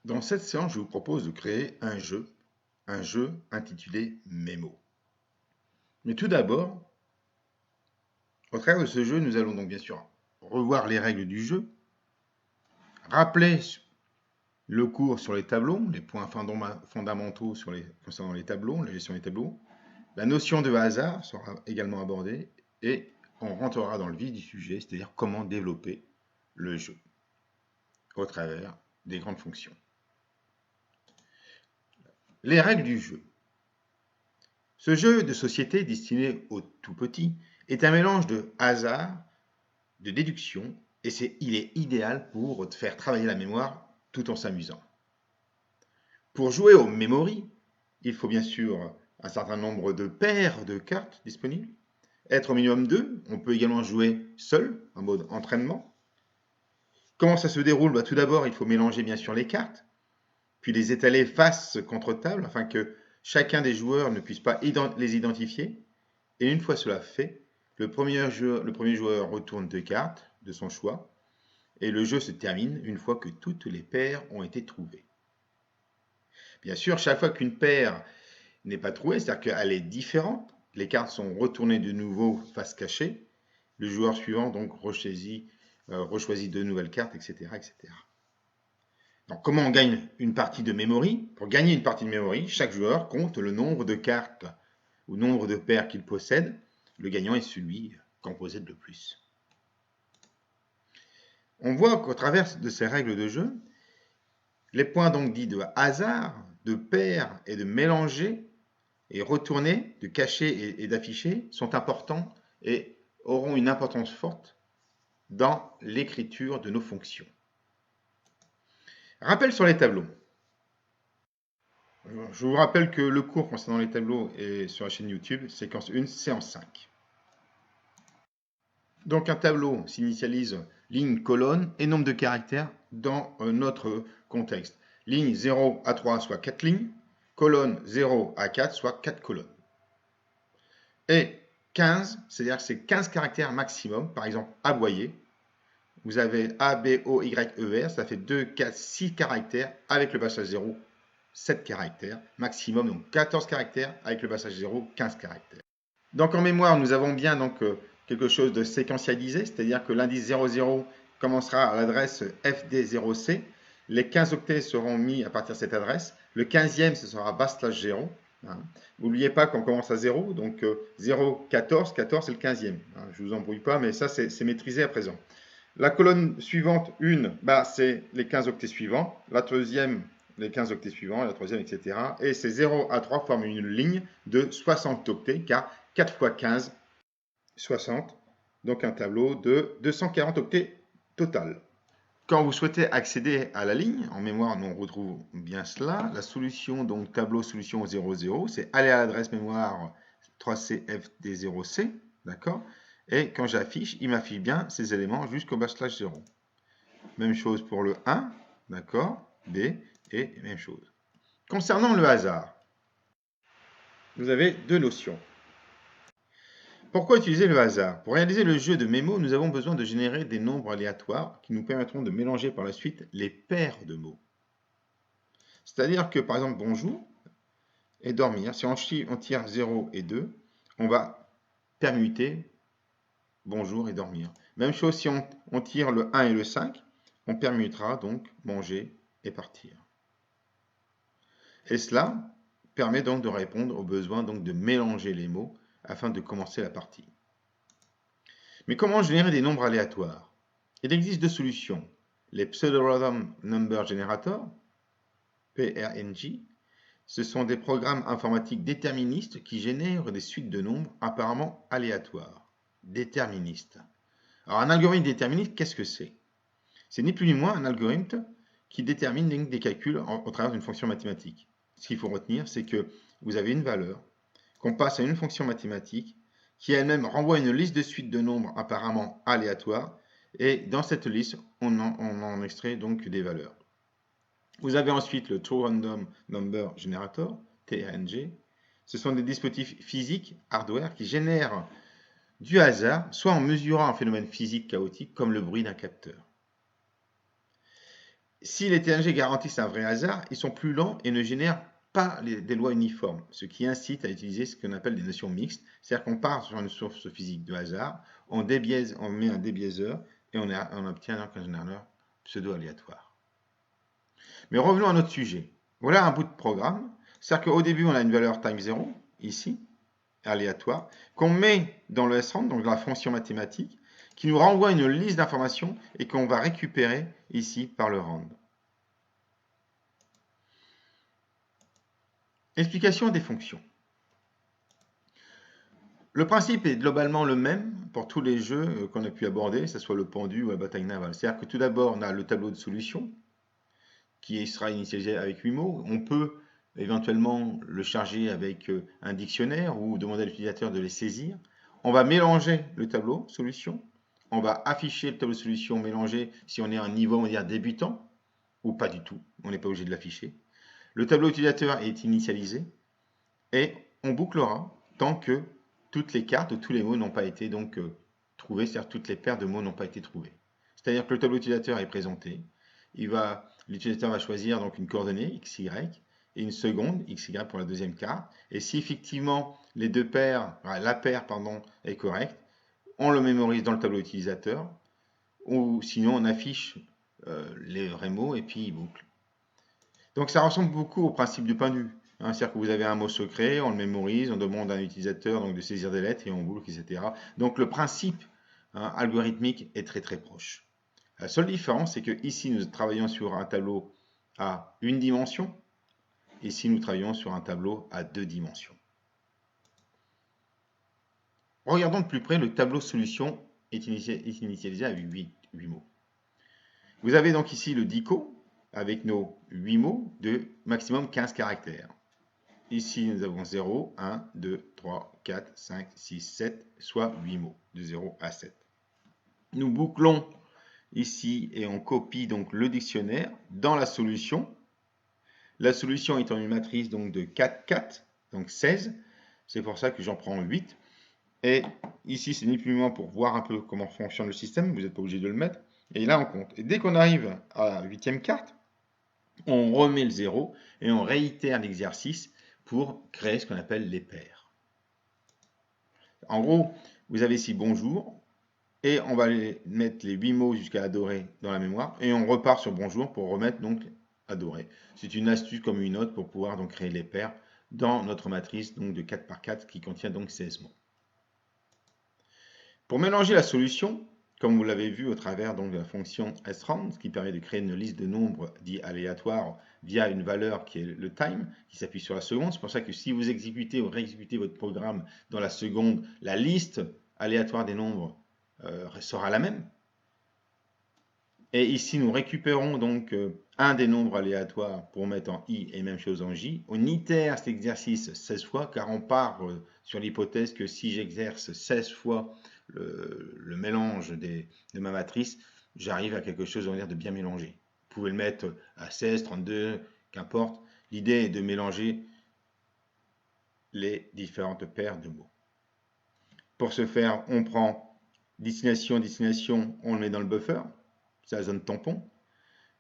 Dans cette séance, je vous propose de créer un jeu intitulé Mémo. Mais tout d'abord, au travers de ce jeu, nous allons donc bien sûr revoir les règles du jeu, rappeler le cours sur les tableaux, les points fondamentaux concernant les tableaux, la gestion des tableaux. La notion de hasard sera également abordée et on rentrera dans le vif du sujet, c'est-à-dire comment développer le jeu au travers des grandes fonctions. Les règles du jeu. Ce jeu de société destiné aux tout petits est un mélange de hasard, de déduction, et il est idéal pour faire travailler la mémoire tout en s'amusant. Pour jouer au Memory, il faut bien sûr un certain nombre de paires de cartes disponibles, être au minimum 2. On peut également jouer seul, en mode entraînement. Comment ça se déroule? Tout d'abord, il faut mélanger bien sûr les cartes, puis les étaler face contre table afin que chacun des joueurs ne puisse pas les identifier. Et une fois cela fait, le premier joueur retourne 2 cartes de son choix et le jeu se termine une fois que toutes les paires ont été trouvées. Bien sûr, chaque fois qu'une paire n'est pas trouvée, c'est-à-dire qu'elle est différente, les cartes sont retournées de nouveau face cachée, le joueur suivant donc rechoisit de nouvelles cartes, etc., etc. Donc, comment on gagne une partie de Memory? Pour gagner une partie de Memory, chaque joueur compte le nombre de cartes ou nombre de paires qu'il possède. Le gagnant est celui qu'on possède le plus. On voit qu'au travers de ces règles de jeu, les points donc dits de hasard, de pair et de mélanger et retourner, de cacher et d'afficher sont importants et auront une importance forte dans l'écriture de nos fonctions. Rappel sur les tableaux. Je vous rappelle que le cours concernant les tableaux est sur la chaîne YouTube, séquence 1, séance 5. Donc un tableau s'initialise ligne, colonne et nombre de caractères dans notre contexte. Ligne 0 à 3, soit 4 lignes. Colonne 0 à 4, soit 4 colonnes. Et 15, c'est-à-dire que c'est 15 caractères maximum. Par exemple, aboyer. Vous avez A, B, O, Y, E, R. Ça fait 2, 4, 6 caractères. Avec le passage 0, 7 caractères. Maximum, donc 14 caractères. Avec le passage 0, 15 caractères. Donc en mémoire, nous avons bien quelque chose de séquentialisé, c'est-à-dire que l'indice 00 commencera à l'adresse FD0C. Les 15 octets seront mis à partir de cette adresse. Le 15e, ce sera /0. N'oubliez pas qu'on commence à 0, donc 0, 14, 14 c'est le 15e. Je ne vous embrouille pas, mais ça c'est maîtrisé à présent. La colonne suivante, 1, c'est les 15 octets suivants. La deuxième, les 15 octets suivants, la troisième, etc. Et ces 0 à 3 forment une ligne de 60 octets, car 4 x 15, 60. Donc un tableau de 240 octets total. Quand vous souhaitez accéder à la ligne, en mémoire, nous on retrouve bien cela. La solution, donc tableau solution 00, c'est aller à l'adresse mémoire 3CFD0C, d'accord? Et quand j'affiche, il m'affiche bien ces éléments jusqu'au /0. Même chose pour le 1, d'accord? B, et même chose. Concernant le hasard, vous avez deux notions. Pourquoi utiliser le hasard? Pour réaliser le jeu de mémo, nous avons besoin de générer des nombres aléatoires qui nous permettront de mélanger par la suite les paires de mots. C'est-à-dire que, par exemple, bonjour et dormir, si on tire 0 et 2, on va permuter bonjour et dormir. Même chose si on tire le 1 et le 5, on permutera donc manger et partir. Et cela permet donc de répondre au besoin donc de mélanger les mots afin de commencer la partie. Mais comment générer des nombres aléatoires? Il existe deux solutions. Les Pseudo-Random Number Generator, PRNG, ce sont des programmes informatiques déterministes qui génèrent des suites de nombres apparemment aléatoires. Déterministes. Alors un algorithme déterministe, qu'est-ce que c'est? C'est ni plus ni moins un algorithme qui détermine des calculs au travers d'une fonction mathématique. Ce qu'il faut retenir, c'est que vous avez une valeur qu'on passe à une fonction mathématique qui elle-même renvoie une liste de suites de nombres apparemment aléatoires, et dans cette liste, on en extrait donc des valeurs. Vous avez ensuite le True Random Number Generator, TRNG. Ce sont des dispositifs physiques, hardware, qui génèrent du hasard, soit en mesurant un phénomène physique chaotique comme le bruit d'un capteur. Si les TNG garantissent un vrai hasard, ils sont plus lents et ne génèrent pas des lois uniformes, ce qui incite à utiliser ce qu'on appelle des notions mixtes, c'est-à-dire qu'on part sur une source physique de hasard, on met un débiaiseur et on obtient donc un générateur pseudo-aléatoire. Mais revenons à notre sujet. Voilà un bout de programme, c'est-à-dire qu'au début on a une valeur time 0, ici, aléatoire, qu'on met dans le srand, donc dans la fonction mathématique, qui nous renvoie une liste d'informations et qu'on va récupérer ici par le rand. Explication des fonctions. Le principe est globalement le même pour tous les jeux qu'on a pu aborder, que ce soit le pendu ou la bataille navale. C'est-à-dire que tout d'abord, on a le tableau de solution qui sera initialisé avec 8 mots. On peut éventuellement le charger avec un dictionnaire ou demander à l'utilisateur de les saisir. On va mélanger le tableau solution. On va afficher le tableau de solution mélangé si on est à un niveau, on va dire, débutant ou pas du tout. On n'est pas obligé de l'afficher. Le tableau utilisateur est initialisé et on bouclera tant que toutes les cartes ou tous les mots n'ont pas été donc trouvés, c'est-à-dire toutes les paires de mots n'ont pas été trouvées. C'est-à-dire que le tableau utilisateur est présenté, l'utilisateur va choisir donc une coordonnée XY et une seconde XY pour la deuxième carte. Et si effectivement les deux paires, la paire pardon, est correcte, on le mémorise dans le tableau utilisateur ou sinon on affiche les vrais mots et puis il boucle. Donc ça ressemble beaucoup au principe du pendu. C'est-à-dire que vous avez un mot secret, on le mémorise, on demande à un utilisateur donc, de saisir des lettres et on boucle, etc. Donc le principe algorithmique est très très proche. La seule différence, c'est que ici nous travaillons sur un tableau à une dimension, ici nous travaillons sur un tableau à 2 dimensions. Regardons de plus près, le tableau solution est initialisé à 8 mots. Vous avez donc ici le dico avec nos 8 mots de maximum 15 caractères. Ici, nous avons 0, 1, 2, 3, 4, 5, 6, 7, soit 8 mots, de 0 à 7. Nous bouclons ici et on copie donc le dictionnaire dans la solution. La solution étant une matrice donc de 4, 4, donc 16. C'est pour ça que j'en prends 8. Et ici, c'est ni plus ni moins pour voir un peu comment fonctionne le système. Vous n'êtes pas obligé de le mettre. Et là, on compte. Et dès qu'on arrive à la 8e carte, on remet le 0 et on réitère l'exercice pour créer ce qu'on appelle les paires. En gros, vous avez ici bonjour, et on va mettre les 8 mots jusqu'à adorer dans la mémoire, et on repart sur bonjour pour remettre donc adorer. C'est une astuce comme une autre pour pouvoir donc créer les paires dans notre matrice donc de 4 par 4 qui contient donc 16 mots. Pour mélanger la solution, comme vous l'avez vu au travers donc de la fonction srand, qui permet de créer une liste de nombres dits aléatoires via une valeur qui est le time, qui s'appuie sur la seconde. C'est pour ça que si vous exécutez ou réexécutez votre programme dans la seconde, la liste aléatoire des nombres sera la même. Et ici, nous récupérons donc un des nombres aléatoires pour mettre en i et même chose en j. On itère cet exercice 16 fois car on part sur l'hypothèse que si j'exerce 16 fois le mélange de ma matrice, j'arrive à quelque chose de bien mélangé. Vous pouvez le mettre à 16, 32, qu'importe. L'idée est de mélanger les différentes paires de mots. Pour ce faire, on prend destination, destination, on le met dans le buffer. C'est la zone tampon.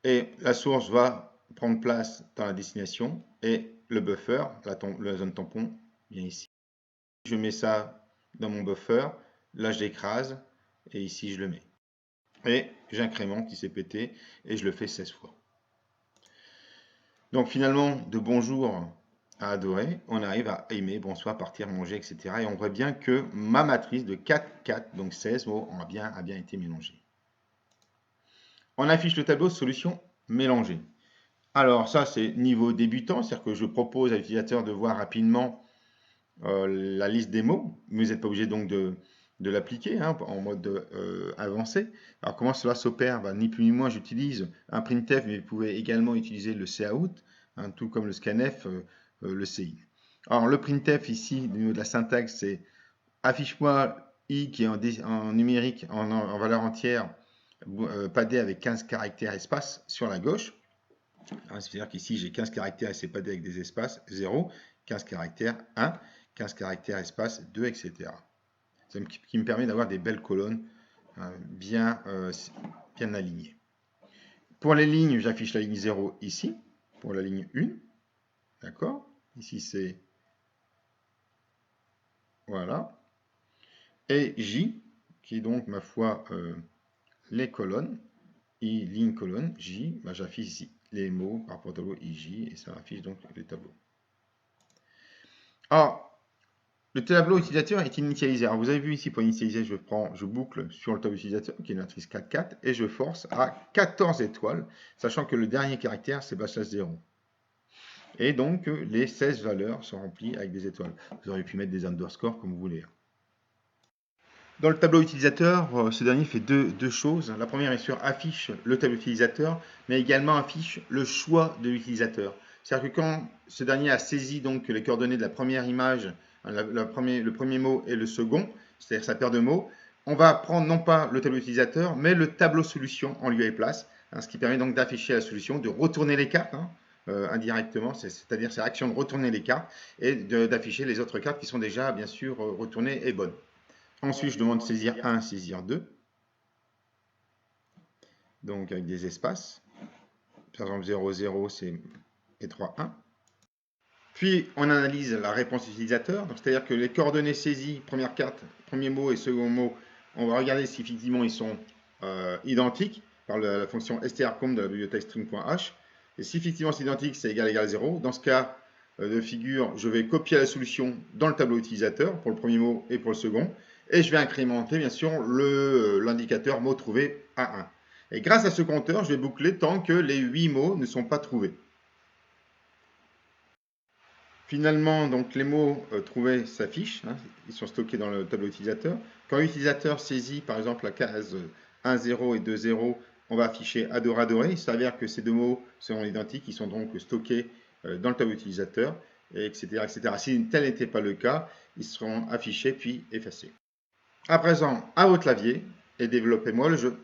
Et la source va prendre place dans la destination et le buffer, la zone tampon, vient ici. Je mets ça dans mon buffer, là je l'écrase et ici je le mets. Et j'incrémente, il s'est pété et je le fais 16 fois. Donc finalement, de bonjour à adorer, on arrive à aimer, bonsoir, partir, manger, etc. Et on voit bien que ma matrice de 4, 4, donc 16 mots, a bien été mélangée. On affiche le tableau solution mélangée. Alors ça, c'est niveau débutant, c'est-à-dire que je propose à l'utilisateur de voir rapidement la liste des mots, mais vous n'êtes pas obligé donc de l'appliquer en mode avancé. Alors comment cela s'opère? Ni plus ni moins, j'utilise un printf, mais vous pouvez également utiliser le cout, tout comme le scanf, le ci. Alors le printf ici, au niveau de la syntaxe, c'est affiche-moi i qui est en numérique, en valeur entière, padé avec 15 caractères espace sur la gauche. C'est-à-dire qu'ici j'ai 15 caractères et c'est padé avec des espaces 0, 15 caractères 1, 15 caractères espace 2, etc. C'est ce qui me permet d'avoir des belles colonnes bien alignées. Pour les lignes, j'affiche la ligne 0 ici, pour la ligne 1. D'accord? Ici, c'est... Voilà. Et J, qui est donc, ma foi, les colonnes. I, ligne, colonne, J, bah, j'affiche ici les mots par rapport au tableau IJ, et ça affiche donc les tableaux. Alors, le tableau utilisateur est initialisé. Alors, vous avez vu ici, pour initialiser, je boucle sur le tableau utilisateur, qui est une matrice 4, 4, et je force à 14 étoiles, sachant que le dernier caractère, c'est /0. Et donc, les 16 valeurs sont remplies avec des étoiles. Vous auriez pu mettre des underscores comme vous voulez. Dans le tableau utilisateur, ce dernier fait deux choses. La première, bien sûr, affiche le tableau utilisateur, mais également affiche le choix de l'utilisateur. C'est-à-dire que quand ce dernier a saisi donc les coordonnées de la première image, le premier mot et le second, c'est-à-dire sa paire de mots, on va prendre non pas le tableau utilisateur, mais le tableau solution en lieu et place, ce qui permet donc d'afficher la solution, de retourner les cartes indirectement, c'est-à-dire c'est l'action de retourner les cartes et d'afficher les autres cartes qui sont déjà bien sûr retournées et bonnes. Ensuite, je demande saisir 1, saisir 2. Donc, avec des espaces. Par exemple, 0, 0, et 3, 1. Puis, on analyse la réponse utilisateur. C'est-à-dire que les coordonnées saisies, première carte, premier mot et second mot, on va regarder si effectivement ils sont identiques par la fonction strcomp de la bibliothèque string.h. Et si effectivement c'est identique, c'est égal 0. Dans ce cas de figure, je vais copier la solution dans le tableau utilisateur pour le premier mot et pour le second. Et je vais incrémenter, bien sûr, l'indicateur mot trouvé à 1. Et grâce à ce compteur, je vais boucler tant que les 8 mots ne sont pas trouvés. Finalement, donc, les mots trouvés s'affichent. Ils sont stockés dans le tableau utilisateur. Quand l'utilisateur saisit, par exemple, la case 1, 0 et 2, 0, on va afficher adoré, adoré. Il s'avère que ces deux mots sont identiques. Ils sont donc stockés dans le tableau utilisateur, etc., etc. Si tel n'était pas le cas, ils seront affichés puis effacés. À présent, à votre clavier et développez-moi le jeu.